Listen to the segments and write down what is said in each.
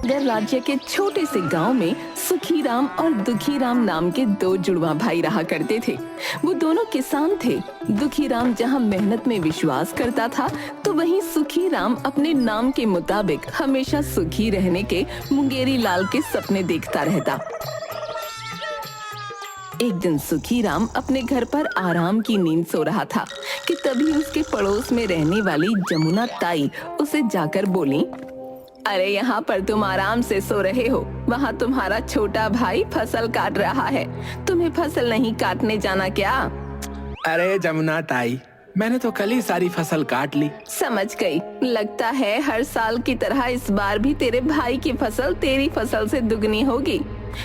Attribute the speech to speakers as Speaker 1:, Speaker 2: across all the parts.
Speaker 1: अगर राज्य के छोटे से गांव में सुखीराम और दुखीराम नाम के दो जुड़वा भाई रहा करते थे। वो दोनों किसान थे। दुखीराम जहां मेहनत में विश्वास करता था, तो वहीं सुखीराम अपने नाम के मुताबिक हमेशा सुखी रहने के मुंगेरी लाल के सपने देखता रहता। एक दिन सुखीराम अपने घर पर आराम की नींद सो रहा था कि तभी उसके पड़ोस में रहने वाली जमुना ताई उसे जाकर बोली, अरे यहाँ पर तुम आराम से सो रहे हो, वहाँ तुम्हारा छोटा भाई फसल काट रहा है। तुम्हें फसल नहीं काटने जाना क्या?
Speaker 2: अरे जमुना ताई, मैंने तो कल ही सारी फसल काट ली।
Speaker 1: समझ गई। लगता है हर साल की तरह इस बार भी तेरे भाई की फसल तेरी फसल से दुगनी होगी।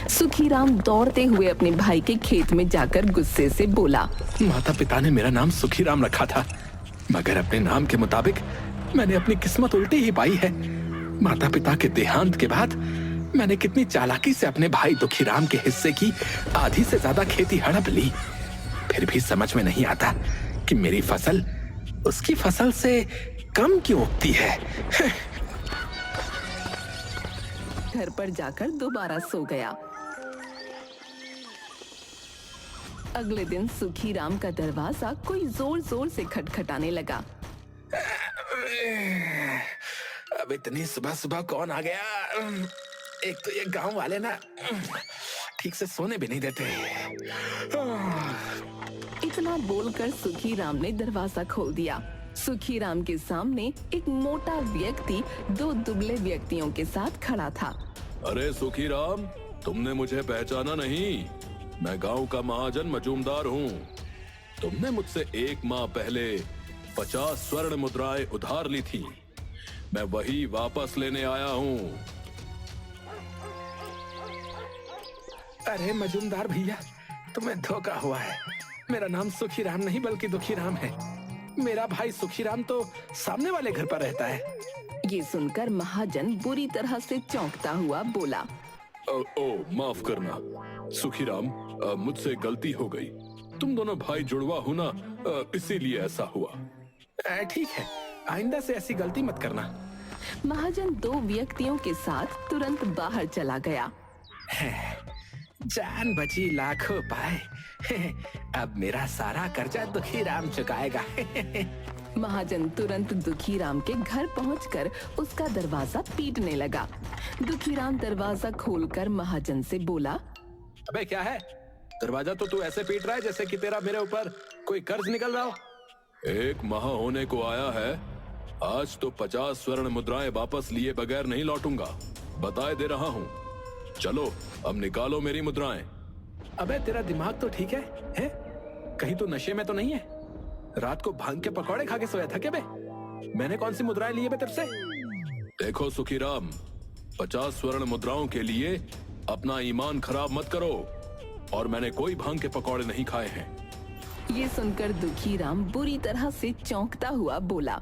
Speaker 1: सुखीराम दौड़ते हुए अपने भाई के खेत में जाकर गुस्से से बोला,
Speaker 2: माता पिता ने मेरा नाम सुखीराम रखा था, मगर अपने नाम के मुताबिक मैंने अपनी किस्मत उल्टी ही पाई है। माता पिता के देहांत के बाद मैंने कितनी चालाकी से अपने भाई दुखीराम के हिस्से की आधी से ज्यादा खेती हड़प ली। फिर भी समझ में नहीं आता कि मेरी फसल उसकी फसल से कम क्यों उगती है।
Speaker 1: घर पर जाकर दोबारा सो गया। अगले दिन सुखीराम का दरवाजा कोई जोर जोर से खटखटाने लगा।
Speaker 2: अब इतनी सुबह सुबह कौन आ गया? एक तो ये गांव वाले ना ठीक से सोने भी नहीं देते।
Speaker 1: इतना बोलकर सुखीराम ने दरवाजा खोल दिया। सुखीराम के सामने एक मोटा व्यक्ति दो दुबले व्यक्तियों के साथ खड़ा था।
Speaker 3: अरे सुखीराम, तुमने मुझे पहचाना नहीं? मैं गांव का महाजन मजूमदार हूँ। तुमने मुझसे 1 माह पहले 50 स्वर्ण मुद्राएं उधार ली थी। मैं वही वापस लेने आया हूँ।
Speaker 2: अरे मजूमदार भैया, तुम्हें धोखा हुआ है। मेरा नाम सुखीराम नहीं बल्कि दुखीराम है। मेरा भाई सुखीराम तो सामने वाले घर पर रहता है।
Speaker 1: ये सुनकर महाजन बुरी तरह से चौंकता हुआ बोला,
Speaker 3: माफ करना सुखीराम, मुझसे गलती हो गई। तुम दोनों भाई जुड़वा हो ना, इसीलिए ऐसा हुआ।
Speaker 2: ठीक है, आइंदा से ऐसी गलती मत करना।
Speaker 1: महाजन दो व्यक्तियों के साथ तुरंत बाहर चला गया।
Speaker 2: जान बची लाखों पाए। अब मेरा सारा कर्जा दुखीराम चुकाएगा।
Speaker 1: महाजन तुरंत दुखीराम के घर पहुंचकर उसका दरवाजा पीटने लगा। दुखीराम दरवाजा खोलकर महाजन से बोला,
Speaker 2: अबे क्या है? दरवाजा तो तू ऐसे पीट रहा है जैसे कि तेरा मेरे ऊपर कोई कर्ज निकल रहा हो।
Speaker 3: 1 माह होने को आया है, आज तो 50 स्वर्ण मुद्राएं वापस लिए बगैर नहीं लौटूंगा। बताए दे रहा हूँ। चलो अब निकालो मेरी मुद्राएं।
Speaker 2: अबे तेरा दिमाग तो ठीक है? कहीं तो नशे में तो नहीं है? रात को भांग के पकौड़े खा के सोया था क्या बे? मैंने कौन सी मुद्राएं ली है बे तेरे से?
Speaker 3: देखो सुखीराम, 50 स्वर्ण मुद्राओं के लिए अपना ईमान खराब मत करो, और मैंने कोई भांग के पकौड़े नहीं खाए हैं।
Speaker 1: ये सुनकर दुखीराम बुरी तरह से चौंकता हुआ बोला,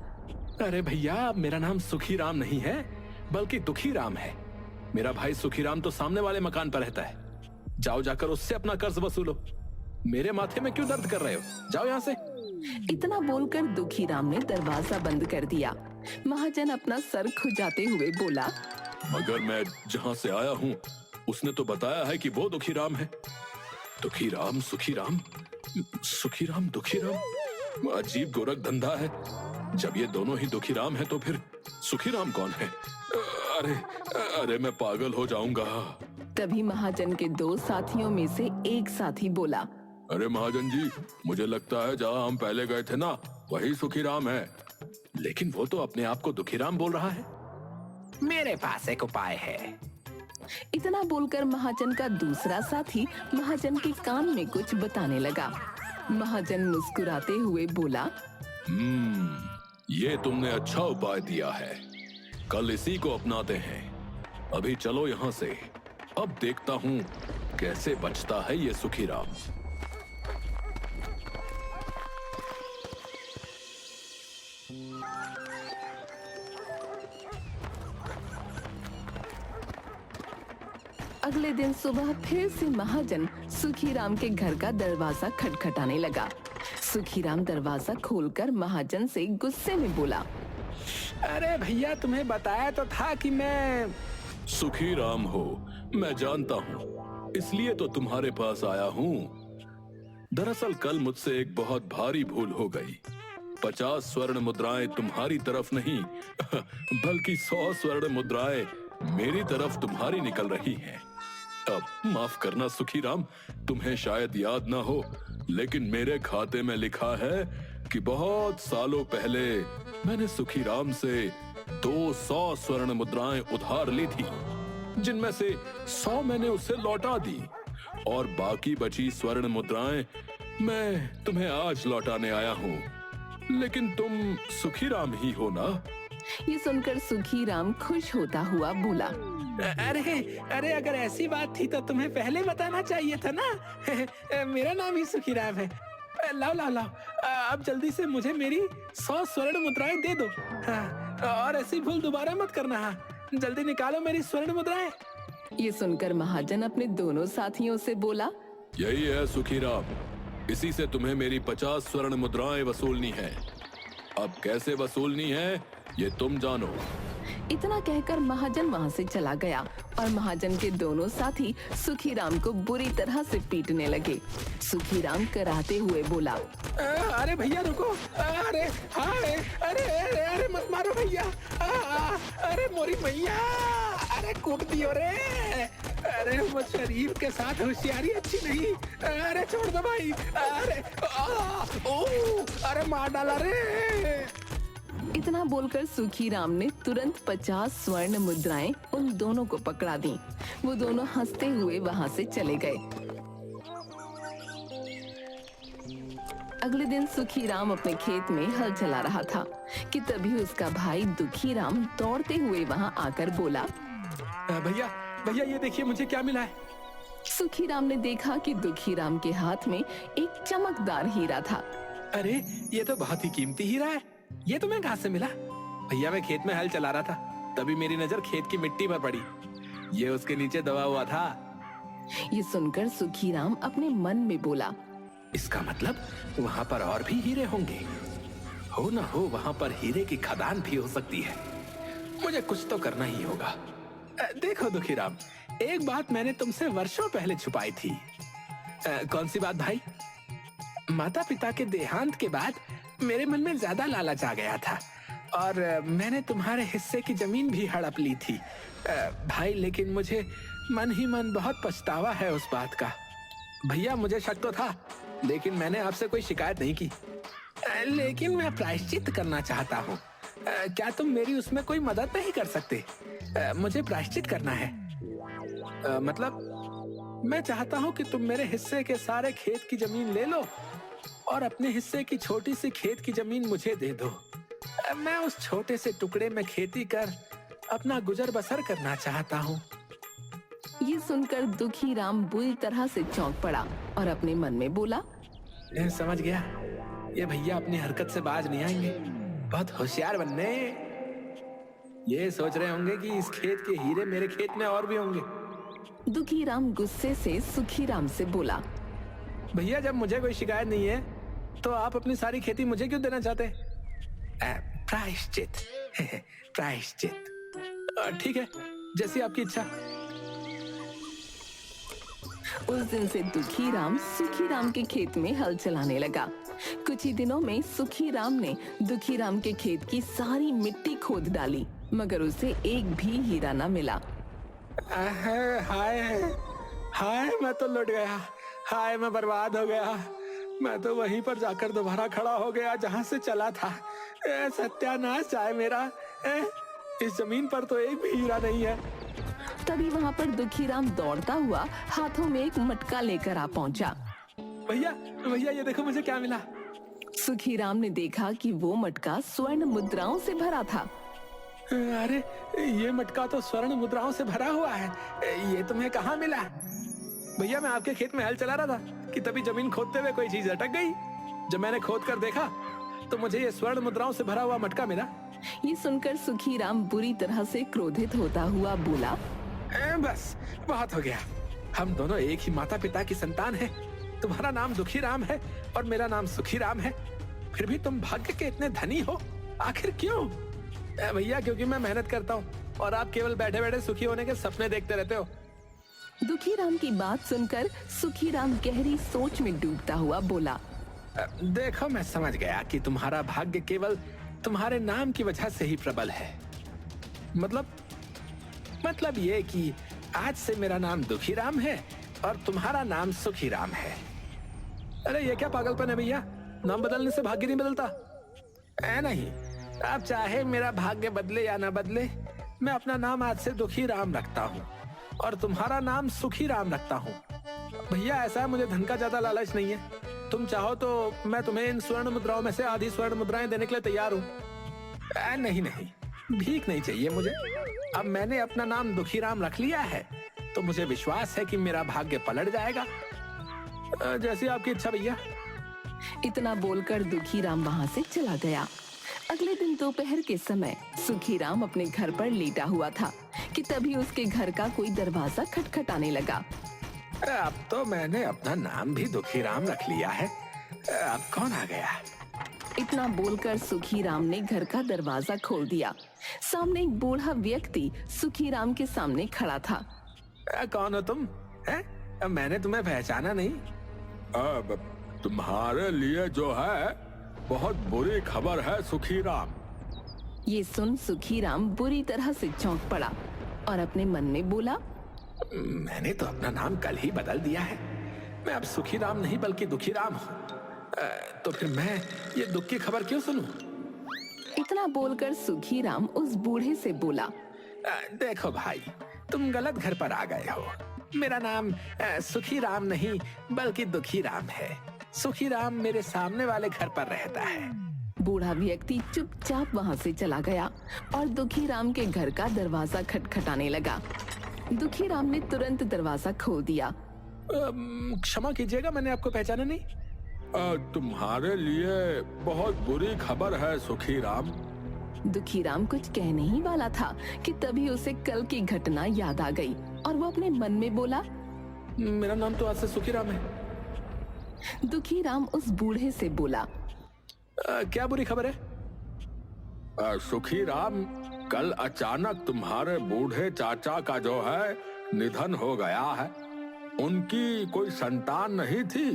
Speaker 2: अरे भैया, मेरा नाम सुखीराम नहीं है बल्कि दुखीराम है। मेरा भाई सुखीराम तो सामने वाले मकान पर रहता है। जाओ जाकर उससे अपना कर्ज वसूलो। मेरे माथे में क्यों दर्द कर रहे हो? जाओ यहाँ से।
Speaker 1: इतना बोलकर दुखीराम ने दरवाजा बंद कर दिया। महाजन अपना सर खुजाते हुए बोला,
Speaker 3: मगर मैं जहाँ से आया हूँ उसने तो बताया है कि वो दुखीराम है। दुखीराम सुखीराम, सुखीराम दुखीराम, अजीब गोरख धंधा है। जब ये दोनों ही दुखीराम है तो फिर सुखीराम कौन है? अरे अरे मैं पागल हो जाऊंगा।
Speaker 1: तभी महाजन के दो साथियों में से एक साथी बोला,
Speaker 3: अरे महाजन जी, मुझे लगता है जहाँ हम पहले गए थे ना, वही सुखीराम है।
Speaker 2: लेकिन वो तो अपने आप को दुखीराम बोल रहा है। मेरे पास एक उपाय है।
Speaker 1: इतना बोलकर महाजन का दूसरा साथी महाजन के कान में कुछ बताने लगा। महाजन मुस्कुराते हुए बोला,
Speaker 3: ये तुमने अच्छा उपाय दिया है। कल इसी को अपनाते हैं। अभी चलो यहाँ से। अब देखता हूँ कैसे बचता है ये सुखीराम।
Speaker 1: अगले दिन सुबह फिर से महाजन सुखीराम के घर का दरवाजा खटखटाने लगा। सुखीराम दरवाजा खोलकर महाजन से गुस्से में बोला,
Speaker 2: अरे भैया, तुम्हें बताया तो था कि मैं
Speaker 3: सुखी राम हो, मैं जानता हूँ, इसलिए तो तुम्हारे पास आया हूँ। दरअसल कल मुझसे एक बहुत भारी भूल हो गई। 50 स्वर्ण मुद्राएं तुम्हारी तरफ नहीं बल्कि 100 स्वर्ण मुद्राएं मेरी तरफ तुम्हारी निकल रही हैं। अब माफ करना सुखी राम, तुम्हें शायद याद ना हो, लेकिन मेरे खाते में लिखा है कि बहुत सालों पहले मैंने सुखी राम से 200 स्वर्ण मुद्राएं उधार ली थी, जिनमें से 100 मैंने उसे लौटा दी और बाकी बची स्वर्ण मुद्राएं मैं तुम्हें आज लौटाने आया हूँ। लेकिन तुम सुखी राम ही हो ना?
Speaker 1: ये सुनकर सुखी राम खुश होता हुआ बोला,
Speaker 2: अरे अरे, अगर ऐसी बात थी तो तुम्हें पहले बताना चाहिए था ना। मेरा नाम ही सुखी राम है। लाओ लाओ लाओ, अब जल्दी से मुझे मेरी 100 स्वर्ण मुद्राएं दे दो। हाँ, और ऐसी भूल दोबारा मत करना। हाँ, जल्दी निकालो मेरी स्वर्ण मुद्राएं।
Speaker 1: ये सुनकर महाजन अपने दोनों साथियों से बोला,
Speaker 3: यही है सुखी राम, इसी से तुम्हें मेरी 50 स्वर्ण मुद्राएं वसूलनी है। अब कैसे वसूलनी है ये तुम जानो।
Speaker 1: इतना कहकर महाजन वहाँ से चला गया और महाजन के दोनों साथी सुखी राम को बुरी तरह से पीटने लगे। सुखी राम कराहते हुए बोला,
Speaker 2: अरे भैया रुको, अरे हाय, अरे अरे अरे मत मारो भैया, अरे मोरी भैया, अरे कूट दियो रे। अरे वो शरीफ के साथ होशियारी अच्छी नहीं। अरे छोड़ दो भाई। अरे अरे मार डाला रे।
Speaker 1: इतना बोलकर सुखी राम ने तुरंत 50 स्वर्ण मुद्राएं उन दोनों को पकड़ा दी। वो दोनों हंसते हुए वहाँ से चले गए। अगले दिन सुखी राम अपने खेत में हल चला रहा था कि तभी उसका भाई दुखी राम दौड़ते हुए वहाँ आकर बोला,
Speaker 2: भैया भैया, ये देखिए मुझे क्या मिला है।
Speaker 1: सुखी राम ने देखा कि दुखी राम के हाथ में एक चमकदार हीरा था।
Speaker 2: अरे ये तो बहुत ही कीमती हीरा है। ये तुम्हें कहाँ से मिला? भैया मैं खेत में हल चला रहा था, तभी मेरी नजर खेत की मिट्टी पर पड़ी। ये उसके नीचे दबा हुआ था।
Speaker 1: ये सुनकर सुखी राम अपने मन में बोला,
Speaker 2: इसका मतलब वहाँ पर और भी हीरे होंगे। हो ना हो वहाँ पर हीरे की खदान भी हो सकती है। मुझे कुछ तो करना ही होगा। देखो दुखी राम, एक बात मैंने तुमसे वर्षों पहले छुपाई थी। कौन सी बात भाई? माता पिता के देहांत के बाद मेरे मन में ज्यादा लालच आ गया था और मैंने तुम्हारे हिस्से की जमीन भी हड़प ली थी भाई, लेकिन मुझे मन ही मन बहुत पछतावा है उस बात का। भैया मुझे शक तो था, लेकिन मैंने आपसे कोई शिकायत नहीं की। लेकिन मैं प्रायश्चित करना चाहता हूँ। क्या तुम मेरी उसमें कोई मदद नहीं कर सकते? मुझे प्रायश्चित करना है। मतलब मैं चाहता हूँ कि तुम मेरे हिस्से के सारे खेत की जमीन ले लो और अपने हिस्से की छोटी सी खेत की जमीन मुझे दे दो। मैं उस छोटे से टुकड़े में खेती कर अपना गुजर बसर करना चाहता हूँ।
Speaker 1: ये सुनकर दुखी राम बुरी तरह से चौंक पड़ा और अपने मन में बोला,
Speaker 2: समझ गया, ये भैया अपनी हरकत से बाज नहीं आएंगे। बहुत होशियार बनने। ये सोच रहे होंगे कि इस खेत के हीरे मेरे खेत में और भी होंगे।
Speaker 1: दुखी राम गुस्से से सुखी राम से बोला,
Speaker 2: भैया जब मुझे कोई शिकायत नहीं है तो आप अपनी सारी खेती मुझे क्यों देना चाहते? प्रायश्चित प्रायश्चित। ठीक है, जैसी आपकी इच्छा।
Speaker 1: उस दिन से दुखी राम सुखी राम के खेत में हल चलाने लगा। कुछ ही दिनों में सुखी राम ने दुखी राम के खेत की सारी मिट्टी खोद डाली, मगर उसे एक भी हीरा न मिला।
Speaker 2: हाय हाय, मैं तो लुट गया। हाय, मैं बर्बाद हो गया। मैं तो वहीं पर जाकर दोबारा खड़ा हो गया जहाँ से चला था। सत्यानाश जाए मेरा। इस जमीन पर तो एक भी हीरा नहीं है।
Speaker 1: तभी वहाँ पर दुखी राम दौड़ता हुआ हाथों में एक मटका लेकर आ पहुँचा।
Speaker 2: भैया भैया, ये देखो मुझे क्या मिला।
Speaker 1: सुखी राम ने देखा कि वो मटका स्वर्ण मुद्राओं से भरा था।
Speaker 2: अरे ये मटका तो स्वर्ण मुद्राओं से भरा हुआ है। ये तुम्हें कहाँ मिला? भैया मैं आपके खेत में हल चला रहा था कि तभी जमीन खोदते हुए कोई चीज अटक गई। जब मैंने खोद कर देखा तो मुझे ये स्वर्ण मुद्राओं से भरा हुआ मटका मिला।
Speaker 1: ये सुनकर सुखी राम बुरी तरह से क्रोधित होता हुआ बोला,
Speaker 2: बस बहुत हो गया। हम दोनों एक ही माता पिता की संतान हैं। तुम्हारा नाम दुखी राम है और मेरा नाम सुखी राम है, फिर भी तुम भाग्य के इतने धनी हो। आखिर क्यों? भैया क्योंकि मैं मेहनत करता हूँ। और आप केवल बैठे बैठे सुखी होने के सपने देखते रहते हो।
Speaker 1: दुखीराम की बात सुनकर सुखीराम गहरी सोच में डूबता हुआ बोला।
Speaker 2: देखो, मैं समझ गया कि तुम्हारा भाग्य केवल तुम्हारे नाम की वजह से ही प्रबल है। मतलब ये कि आज से मेरा नाम दुखीराम है और तुम्हारा नाम सुखीराम है। अरे ये क्या पागलपन है भैया, नाम बदलने से भाग्य नहीं बदलता। नहीं, आप चाहे मेरा भाग्य बदले या ना बदले, मैं अपना नाम आज से दुखीराम रखता हूँ और तुम्हारा नाम सुखीराम रखता हूँ। भैया ऐसा है, मुझे धन का ज्यादा लालच नहीं है। तुम चाहो तो मैं तुम्हें इन स्वर्ण मुद्राओं में से आधी स्वर्ण मुद्राएं देने के लिए तैयार हूँ। नहीं, भीख नहीं चाहिए मुझे। अब मैंने अपना नाम दुखीराम रख लिया है तो मुझे विश्वास है कि मेरा भाग्य पलट जाएगा। जैसी आपकी इच्छा भैया।
Speaker 1: इतना बोलकर दुखीराम वहां से चला गया। अगले दिन दोपहर के समय सुखीराम अपने घर पर लेटा हुआ था कि तभी उसके घर का कोई दरवाजा खटखटाने लगा।
Speaker 2: अब तो मैंने अपना नाम भी दुखीराम रख लिया है, अब कौन आ गया?
Speaker 1: इतना बोलकर सुखीराम ने घर का दरवाजा खोल दिया। सामने एक बूढ़ा व्यक्ति सुखीराम के सामने खड़ा था।
Speaker 2: कौन हो तुम? मैंने तुम्हें पहचाना नहीं।
Speaker 3: अब तुम्हारे लिए जो है बहुत बुरी खबर है सुखीराम।
Speaker 1: ये सुन सुखीराम बुरी तरह से चौंक पड़ा और अपने मन में बोला,
Speaker 2: मैंने तो अपना नाम कल ही बदल दिया है। मैं अब सुखीराम नहीं बल्कि दुखीराम हूँ। तो फिर मैं ये दुख की खबर क्यों सुनूं?
Speaker 1: इतना बोलकर सुखीराम उस बूढ़े से बोला,
Speaker 2: देखो भाई, तुम गलत घर पर आ गए हो। मेरा नाम सुखीराम नहीं बल्कि दुखीराम है। सुखीराम मेरे सामने वाले घर पर रहता है।
Speaker 1: बूढ़ा व्यक्ति चुपचाप वहां से चला गया और दुखीराम के घर का दरवाजा खटखटाने लगा। दुखीराम ने तुरंत दरवाजा खोल दिया।
Speaker 2: क्षमा कीजिएगा, मैंने आपको पहचाना नहीं।
Speaker 3: तुम्हारे लिए बहुत बुरी खबर है सुखीराम।
Speaker 1: दुखीराम कुछ कहने ही वाला था कि तभी उसे कल की घटना याद आ गई और वो अपने मन में बोला,
Speaker 2: मेरा नाम तो आज से सुखीराम है।
Speaker 1: दुखीराम उस बूढ़े से बोला,
Speaker 2: क्या बुरी खबर है?
Speaker 3: सुखीराम, कल अचानक तुम्हारे बूढ़े चाचा का जो है निधन हो गया है। उनकी कोई संतान नहीं थी,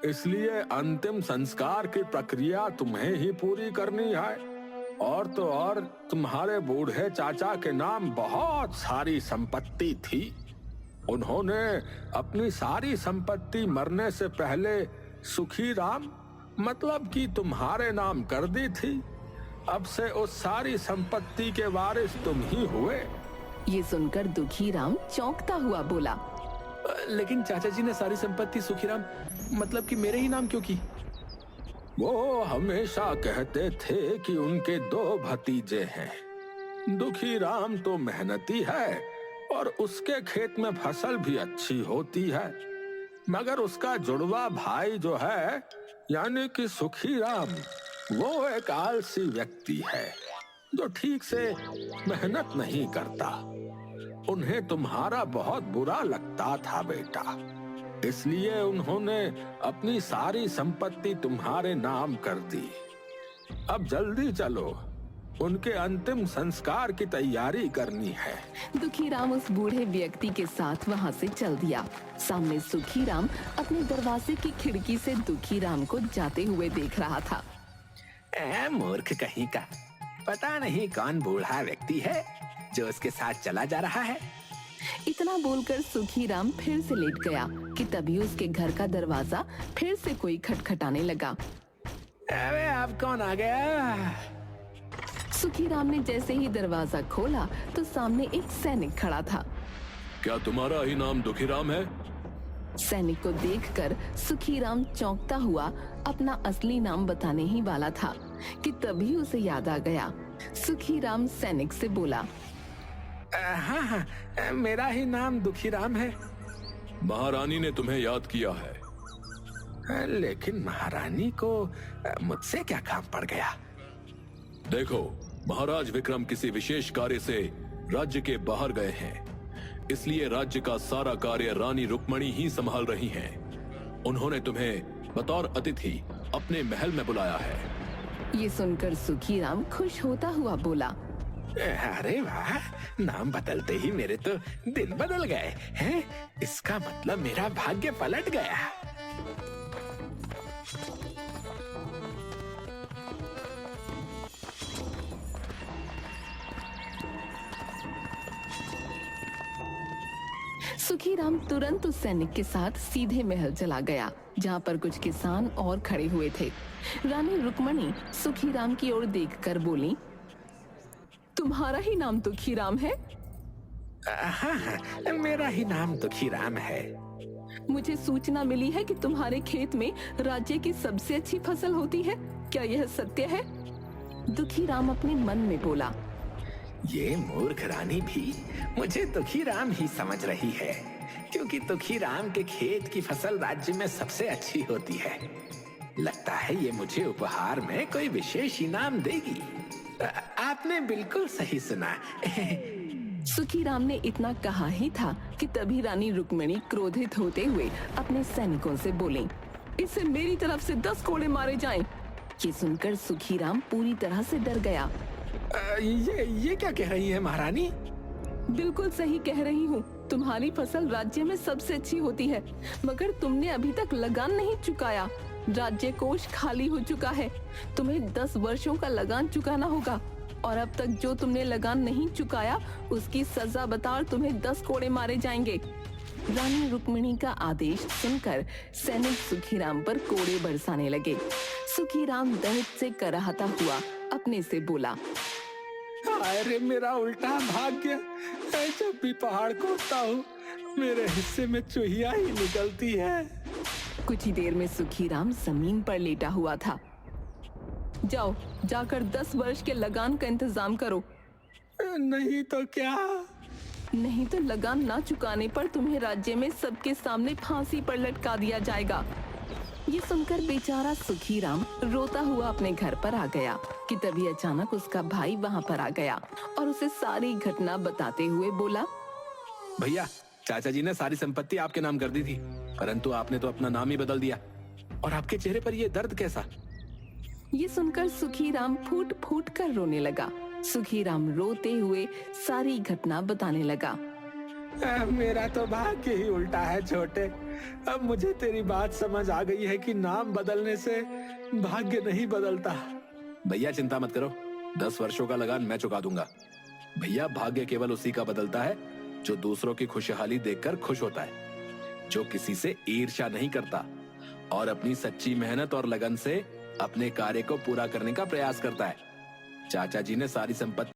Speaker 3: इसलिए अंतिम संस्कार की प्रक्रिया तुम्हें ही पूरी करनी है। और तो और तुम्हारे बूढ़े चाचा के नाम बहुत सारी संपत्ति थी। उन्होंने अपनी सारी संपत्ति मरने से पहले सुखीराम मतलब कि तुम्हारे नाम कर दी थी। अब से उस सारी संपत्ति के वारिस तुम ही हुए।
Speaker 1: ये सुनकर दुखीराम चौंकता हुआ बोला,
Speaker 2: लेकिन चाचा जी ने सारी संपत्ति सुखीराम मतलब कि मेरे ही नाम क्यों की?
Speaker 3: वो हमेशा कहते थे कि उनके 2 भतीजे हैं। दुखीराम तो मेहनती है और उसके खेत में फसल भी अच्छी होती है, मगर उसका जुड़वा भाई जो है यानी कि सुखीराम, वो एक आलसी व्यक्ति है जो ठीक से मेहनत नहीं करता। उन्हें तुम्हारा बहुत बुरा लगता था बेटा, इसलिए उन्होंने अपनी सारी संपत्ति तुम्हारे नाम कर दी। अब जल्दी चलो, उनके अंतिम संस्कार की तैयारी करनी है।
Speaker 1: दुखीराम उस बूढ़े व्यक्ति के साथ वहां से चल दिया। सामने सुखीराम अपने दरवाजे की खिड़की से दुखीराम को जाते हुए देख रहा था।
Speaker 2: मूर्ख कहीं का, पता नहीं कौन बूढ़ा व्यक्ति है जो उसके साथ चला जा रहा है।
Speaker 1: इतना बोलकर सुखीराम फिर से लेट गया कि तभी उसके घर का दरवाजा फिर से कोई खटखटाने लगा।
Speaker 2: अबे अब कौन आ गया?
Speaker 1: सुखीराम ने जैसे ही दरवाजा खोला तो सामने एक सैनिक खड़ा था।
Speaker 3: क्या तुम्हारा ही नाम दुखीराम है?
Speaker 1: सैनिक को देखकर सुखीराम चौंकता हुआ अपना असली नाम बताने ही वाला था कि तभी उसे याद आ गया। सुखीराम सैनिक से बोला,
Speaker 2: हाँ, मेरा ही नाम दुखीराम है।
Speaker 3: महारानी ने तुम्हें याद किया है।
Speaker 2: लेकिन महारानी को मुझसे क्या काम पड़ गया?
Speaker 3: देखो, महाराज विक्रम किसी विशेष कार्य से राज्य के बाहर गए हैं, इसलिए राज्य का सारा कार्य रानी रुक्मणी ही संभाल रही हैं। उन्होंने तुम्हें बतौर अतिथि अपने महल में बुलाया है।
Speaker 1: ये सुनकर सुखीराम खुश होता हुआ बोला,
Speaker 2: अरे वाह, नाम बदलते ही मेरे तो दिन बदल गए हैं। इसका मतलब मेरा भाग्य पलट गया।
Speaker 1: सुखीराम तुरंत उस सैनिक के साथ सीधे महल चला गया जहाँ पर कुछ किसान और खड़े हुए थे। रानी रुक्मणी सुखीराम की ओर देखकर बोली, तुम्हारा ही नाम दुखीराम है?
Speaker 2: हाँ, मेरा ही नाम दुखीराम है।
Speaker 1: मुझे सूचना मिली है कि तुम्हारे खेत में राज्य की सबसे अच्छी फसल होती है, क्या यह सत्य है? दुखीराम अपने मन में बोला।
Speaker 2: ये मूर्ख रानी भी मुझे दुखीराम ही समझ रही है, क्योंकि दुखीराम के खेत की फसल राज्य में सबसे अच्छी होती है। लगता है ये मुझे उपहार में कोई विशेष इनाम देगी। आपने बिल्कुल सही सुना।
Speaker 1: सुखीराम ने इतना कहा ही था कि तभी रानी रुक्मिणी क्रोधित होते हुए अपने सैनिकों से बोली, इसे मेरी तरफ से 10 कोड़े मारे जाएं। ये सुनकर सुखीराम पूरी तरह से डर गया।
Speaker 2: ये क्या कह रही है महारानी?
Speaker 1: बिल्कुल सही कह रही हूँ। तुम्हारी फसल राज्य में सबसे अच्छी होती है, मगर तुमने अभी तक लगान नहीं चुकाया। राज्य कोष खाली हो चुका है। तुम्हें 10 वर्षों का लगान चुकाना होगा, और अब तक जो तुमने लगान नहीं चुकाया उसकी सजा बता तुम्हें 10 कोड़े मारे जाएंगे। रानी रुक्मिणी का आदेश सुनकर सैनिक सुखीराम पर कोड़े बरसाने लगे। सुखीराम दर्द से कराहता हुआ अपने से बोला,
Speaker 2: अरे मेरा उल्टा भाग्य। मैं जब भी पहाड़ को उठता हूँ मेरे हिस्से में चूहिया ही निकलती है।
Speaker 1: कुछ ही देर में सुखीराम जमीन पर लेटा हुआ था। जाओ, जाकर 10 वर्ष के लगान का इंतजाम करो।
Speaker 2: नहीं तो क्या?
Speaker 1: नहीं तो लगान ना चुकाने पर तुम्हें राज्य में सबके सामने फांसी पर लटका दिया जाएगा। ये सुनकर बेचारा सुखीराम रोता हुआ अपने घर पर आ गया कि तभी अचानक उसका भाई वहाँ पर आ गया और उसे सारी घटना बताते हुए बोला,
Speaker 2: भैया, चाचा जी ने सारी संपत्ति आपके नाम कर दी थी, परंतु आपने तो अपना नाम ही बदल दिया। और आपके चेहरे पर ये दर्द कैसा?
Speaker 1: ये सुनकर सुखीराम फूट फूट कर रोने लगा। सुखीराम रोते हुए सारी घटना बताने लगा।
Speaker 2: मेरा तो भाग्य ही उल्टा है छोटे। अब मुझे तेरी बात समझ आ गई है कि नाम बदलने से भाग्य नहीं बदलता। भैया चिंता मत करो, 10 वर्षों का लगान मैं चुका दूंगा। भैया, भाग्य केवल उसी का बदलता है जो दूसरों की खुशहाली देखकर खुश होता है, जो किसी से ईर्ष्या नहीं करता और अपनी सच्ची मेहनत और लगन से अपने कार्य को पूरा करने का प्रयास करता है। चाचा जी ने सारी संपत्ति